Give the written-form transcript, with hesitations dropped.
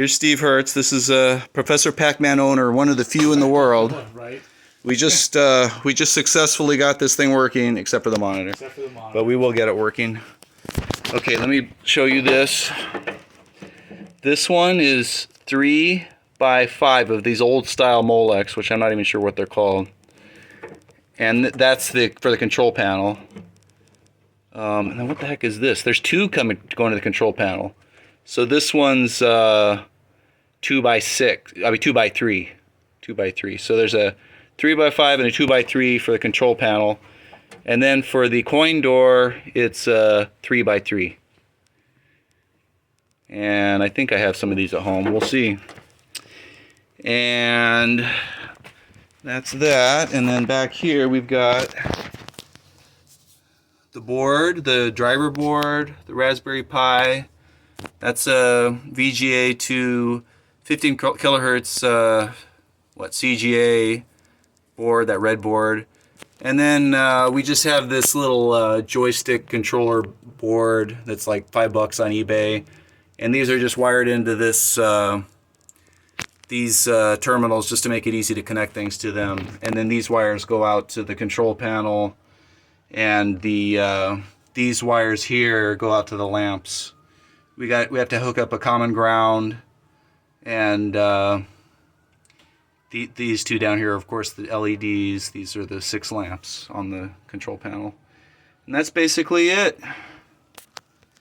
Here's Steve Hertz. This is Professor Pacman owner, one of the few in the world. Right. We just successfully got this thing working, except for the monitor. Except for the monitor. But we will get it working. Okay, let me show you this. This one is 3 by 5 of these old style Molex, which I'm not even sure what they're called. And that's for the control panel. And then what the heck is this? There's two going to the control panel. So this one's 2 by 6. I mean 2 by 3. 2 by 3. So there's a 3 by 5 and a 2 by 3 for the control panel. And then for the coin door, it's 3 by 3. And I think I have some of these at home. We'll see. And that's that. And then back here we've got the board, the driver board, the Raspberry Pi. That's a VGA to 15 kilohertz CGA board, that red board. And then we just have this little joystick controller board that's like $5 on eBay. And these are just wired into this these terminals just to make it easy to connect things to them. And then these wires go out to the control panel, and these wires here go out to the lamps. We have to hook up a common ground, and these two down here, of course, the LEDs. These are the 6 lamps on the control panel, and that's basically it.